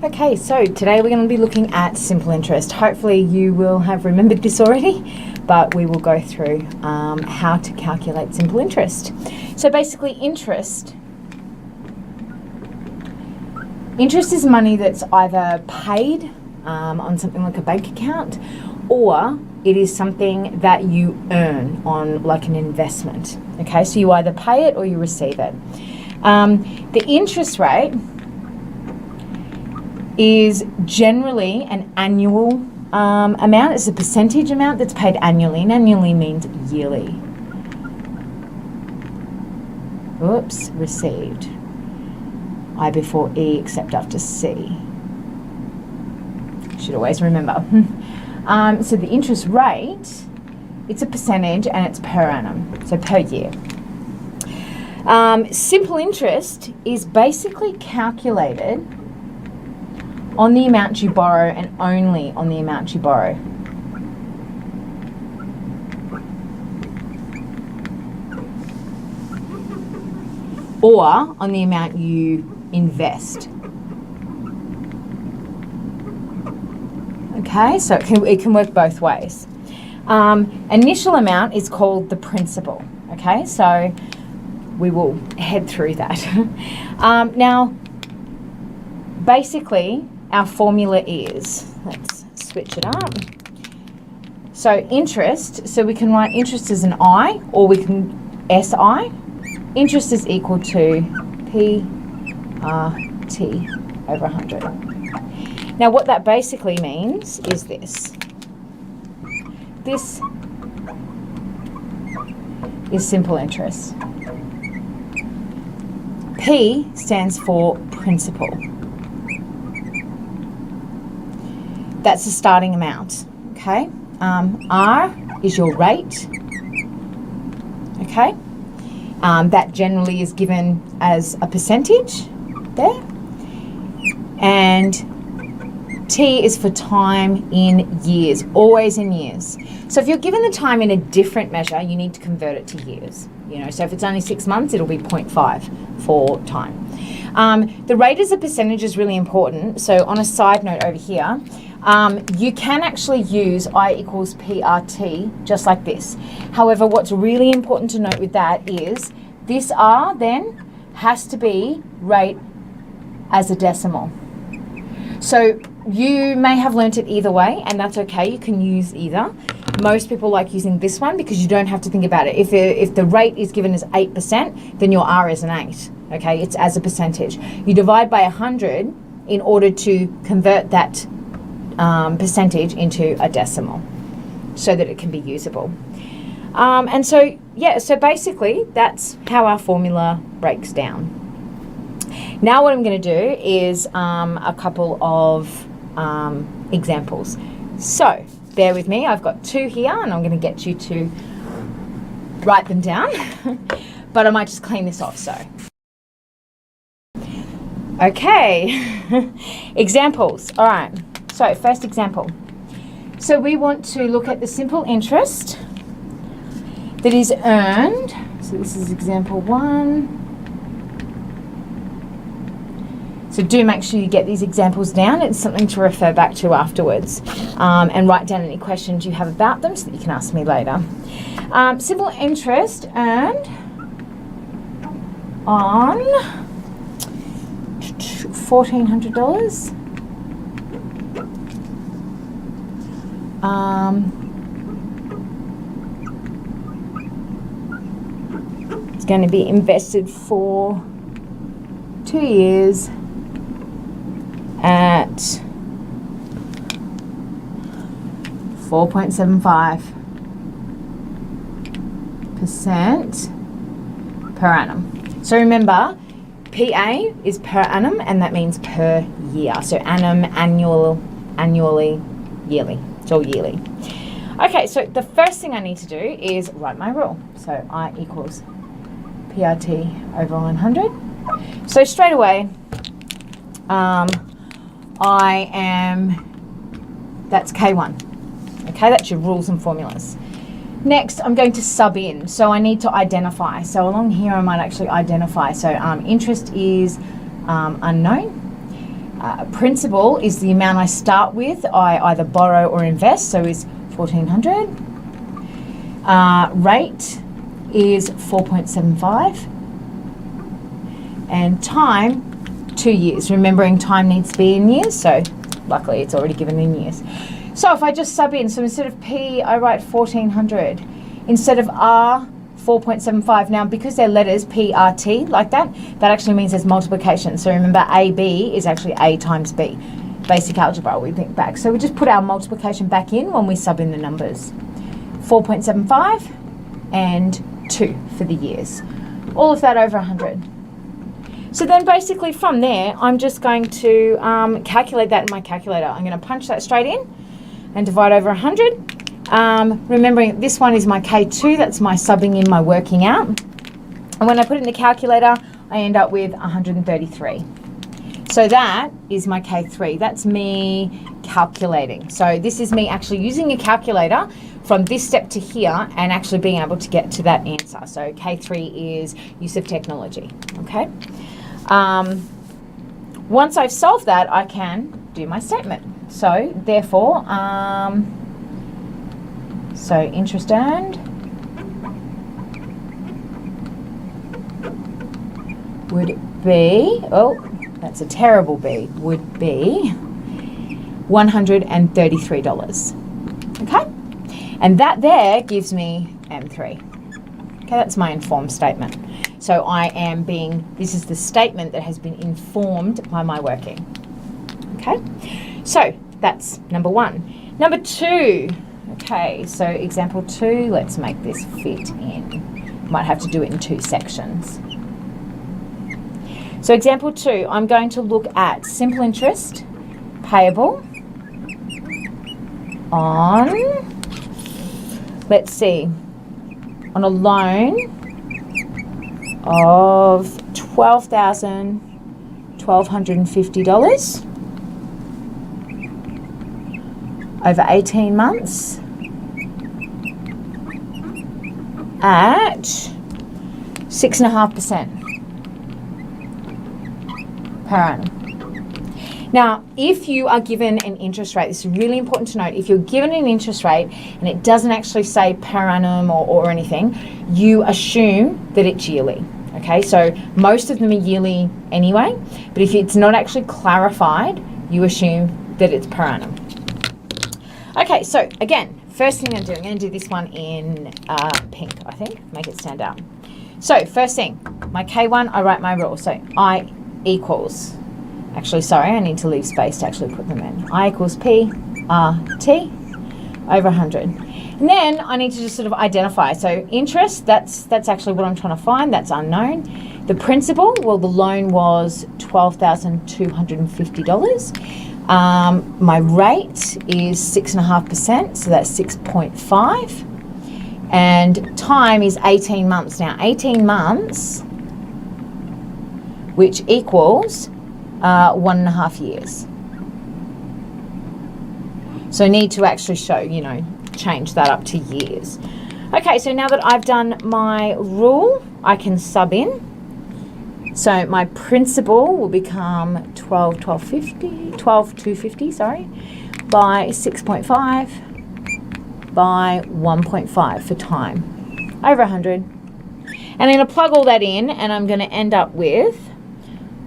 Okay, so today we're going to be looking at simple interest. Hopefully you will have remembered this already, but we will go through how to calculate simple interest. So basically interest is money that's either paid on something like a bank account, or it is something that you earn on like an investment. Okay, so you either pay it or you receive it. The interest rate is generally an annual amount. It's a percentage amount that's paid annually, and annually means yearly. Oops, received. I before E except after C. Should always remember. So the interest rate, it's a percentage and it's per annum, so per year. Simple interest is basically calculated on the amount you borrow and only on the amount you borrow. Or on the amount you invest. Okay, so it can work both ways. Initial amount is called the principal. Okay, so we will head through that. Now, basically, our formula is, let's switch it up. So interest, so we can write interest as an I, or we can SI. Interest is equal to PRT over 100. Now what that basically means is this. This is simple interest. P stands for principal. That's the starting amount, okay? R is your rate, okay? That generally is given as a percentage there. And T is for time in years, always in years. So if you're given the time in a different measure, you need to convert it to years. You know, so if it's only 6 months, it'll be 0.5 for time. The rate as a percentage is really important. So on a side note over here, you can actually use I equals PRT just like this. However, what's really important to note with that is this R then has to be rate as a decimal. So you may have learnt it either way, and that's okay. You can use either. Most people like using this one because you don't have to think about it. If the rate is given as 8%, then your R is an 8. Okay, it's as a percentage. You divide by 100 in order to convert that percentage into a decimal so that it can be usable. And so, yeah, so basically that's how our formula breaks down. Now what I'm going to do is a couple of examples. So bear with me, I've got 2 here and I'm going to get you to write them down, but I might just clean this off. So, okay, examples. All right, so first example. So we want to look at the simple interest that is earned. So this is example 1. So do make sure you get these examples down. It's something to refer back to afterwards, and write down any questions you have about them so that you can ask me later. Simple interest earned on $1,400. It's going to be invested for 2 years at 4.75% per annum. So remember, PA is per annum, and that means per year. So annum, annually, yearly. It's all yearly. Okay, so the first thing I need to do is write my rule. So I equals PRT over 100. So straight away, that's K1. Okay, that's your rules and formulas. Next, I'm going to sub in. So I need to identify. So along here, I might actually identify. So interest is unknown. Principal is the amount I start with. I either borrow or invest, so is $1,400. Rate is 4.75. And time, 2 years. Remembering time needs to be in years, so luckily it's already given in years. So if I just sub in, so instead of P, I write 1,400. Instead of R, 4.75. Now, because they're letters, PRT, like that actually means there's multiplication. So remember, AB is actually A times B. Basic algebra, we think back. So we just put our multiplication back in when we sub in the numbers. 4.75 and 2 for the years. All of that over 100. So then basically from there, I'm just going to calculate that in my calculator. I'm going to punch that straight in and divide over 100. Remembering this one is my K2, that's my subbing in, my working out. And when I put it in the calculator, I end up with 133. So that is my K3. That's me calculating. So this is me actually using a calculator from this step to here and actually being able to get to that answer. So K3 is use of technology, okay? Once I've solved that, I can do my statement. So therefore, so interest earned would be, oh, that's a terrible B, would be $133. Okay? And that there gives me M3. Okay, that's my informed statement. So I am being, this is the statement that has been informed by my working. Okay? So that's number one. Number two. Okay, so example 2, let's make this fit in. Might have to do it in 2 sections. So example 2, I'm going to look at simple interest payable on, let's see, on a loan of $12,150 over 18 months at 6.5% per annum. Now, if you are given an interest rate, this is really important to note, if you're given an interest rate and it doesn't actually say per annum or anything, you assume that it's yearly. Okay, so most of them are yearly anyway, but if it's not actually clarified, you assume that it's per annum. Okay, so again, first thing I'm going to do this one in pink, I think, make it stand out. So first thing, my K1, I write my rule. So I equals, actually, sorry, I need to leave space to actually put them in. I equals P R T over 100. And then I need to just sort of identify. So interest, that's actually what I'm trying to find. That's unknown. The principal, well, the loan was $12,250. My rate is 6.5%, so that's 6.5. And time is 18 months. Now, 18 months, which equals 1.5 years. So I need to actually show, change that up to years. Okay, so now that I've done my rule, I can sub in. So my principal will become 12,250, sorry, by 6.5 by 1.5 for time over 100. And I'm going to plug all that in, and I'm going to end up with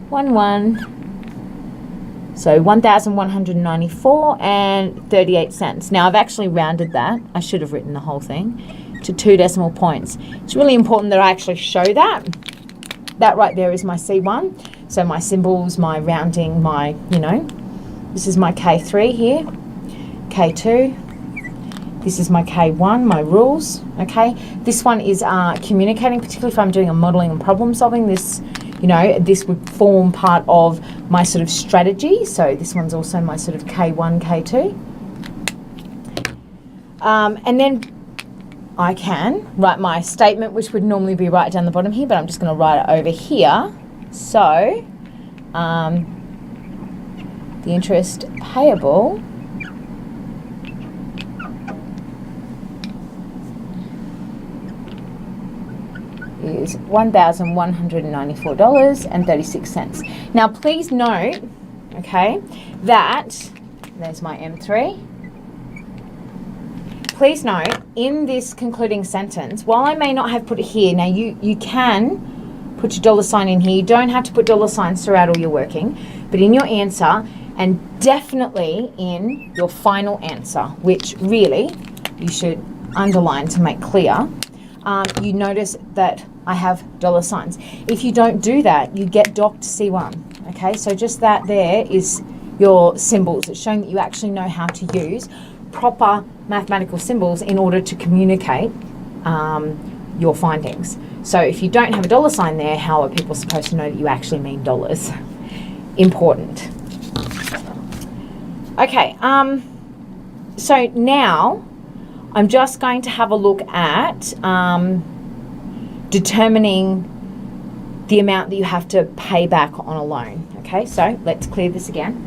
1,194 and 38 cents. Now I've actually rounded that. I should have written the whole thing to 2 decimal points. It's really important that I actually show that. That right there is my C1. So my symbols, my rounding, my, this is my K3 here, K2. This is my K1, my rules, okay? This one is communicating, particularly if I'm doing a modelling and problem solving. This, this would form part of my sort of strategy. So this one's also my sort of K1, K2. And then I can write my statement, which would normally be right down the bottom here, but I'm just going to write it over here. So the interest payable is $1,194.36. Now please note, okay, there's my M3. Please note, in this concluding sentence, while I may not have put it here, now you can put your dollar sign in here. You don't have to put dollar signs throughout all your working, but in your answer, and definitely in your final answer, which really you should underline to make clear, you notice that I have dollar signs. If you don't do that, you get docked C1. Okay, so just that there is your symbols. It's showing that you actually know how to use proper mathematical symbols in order to communicate your findings. So if you don't have a dollar sign there, how are people supposed to know that you actually mean dollars? Important. Okay, so now I'm just going to have a look at determining the amount that you have to pay back on a loan. Okay, so let's clear this again.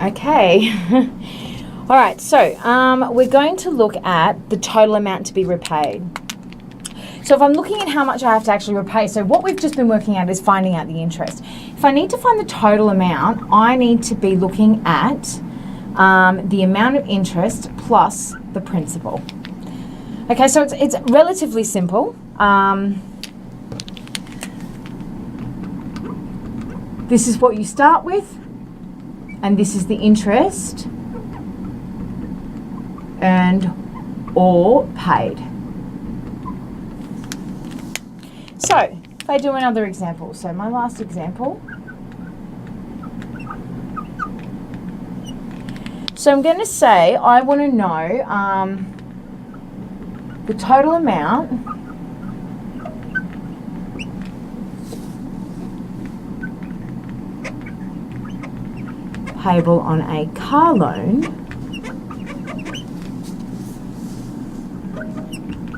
Okay. All right, so we're going to look at the total amount to be repaid. So if I'm looking at how much I have to actually repay, so what we've just been working at is finding out the interest. If I need to find the total amount, I need to be looking at the amount of interest plus the principal. Okay, so it's relatively simple. This is what you start with, and this is the interest earned or paid. So if I do another example, so my last example. So I'm going to say I want to know the total amount payable on a car loan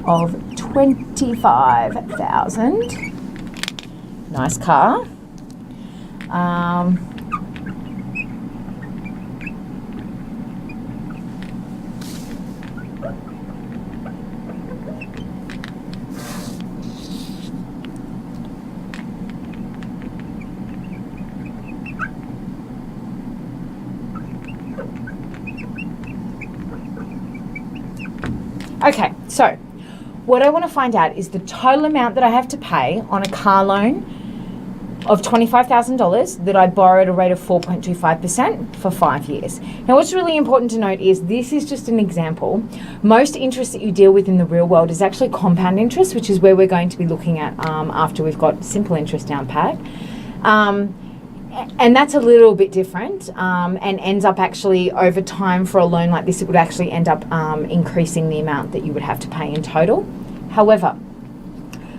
of $25,000. Nice car. Okay, so what I want to find out is the total amount that I have to pay on a car loan of $25,000 that I borrowed at a rate of 4.25% for 5 years. Now, what's really important to note is this is just an example. Most interest that you deal with in the real world is actually compound interest, which is where we're going to be looking at after we've got simple interest down pat. And that's a little bit different and ends up actually over time for a loan like this, it would actually end up increasing the amount that you would have to pay in total. However,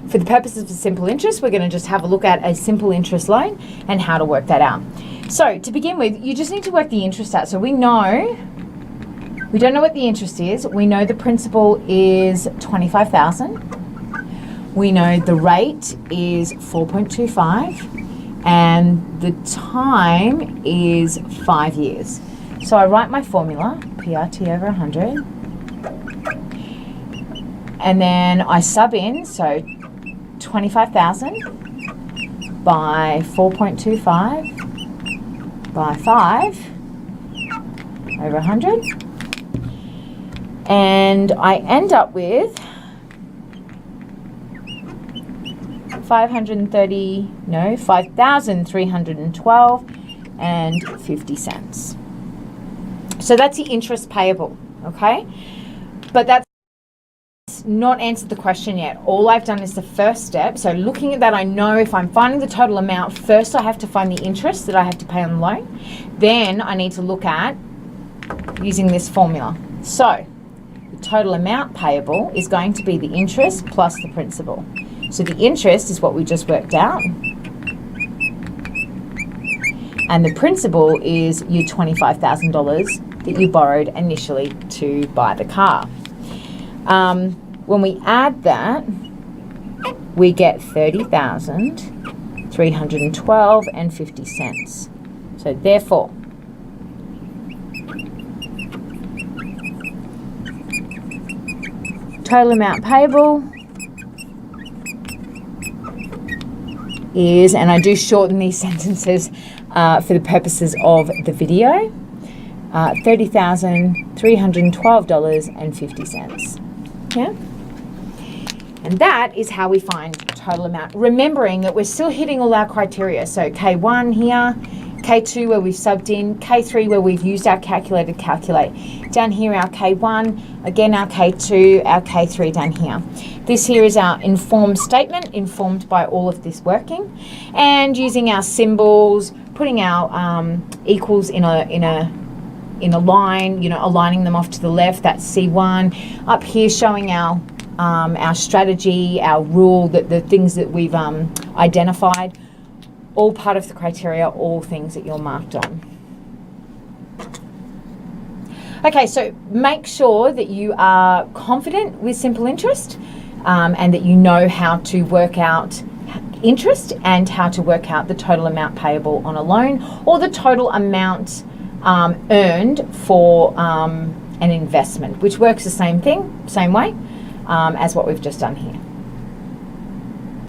for the purposes of simple interest, we're going to just have a look at a simple interest loan and how to work that out. So to begin with, you just need to work the interest out. So we don't know what the interest is. We know the principal is $25,000. We know the rate is 4.25. And the time is 5 years. So I write my formula, PRT over 100. And then I sub in, so 25,000 by 4.25 by 5 over 100. And I end up with 5,312 and 50 cents. So that's the interest payable, okay? But that's not answered the question yet. All I've done is the first step. So looking at that, I know if I'm finding the total amount, first I have to find the interest that I have to pay on the loan. Then I need to look at using this formula. So the total amount payable is going to be the interest plus the principal. So the interest is what we just worked out. And the principal is your $25,000 that you borrowed initially to buy the car. When we add that, we get 30,312 and 50 cents. So therefore, total amount payable is, and I do shorten these sentences for the purposes of the video, $30,312.50. Yeah? And that is how we find total amount. Remembering that we're still hitting all our criteria. So K1 here, K2 where we've subbed in, K3 where we've used our calculator to calculate. Down here our K1, again our K2, our K3 down here. This here is our informed statement, informed by all of this working. And using our symbols, putting our equals in a line, you know, aligning them off to the left, that's C1. Up here showing our strategy, our rule, the things that we've identified, all part of the criteria, all things that you're marked on. Okay, so make sure that you are confident with simple interest and that you know how to work out interest and how to work out the total amount payable on a loan or the total amount earned for an investment, which works the same way as what we've just done here.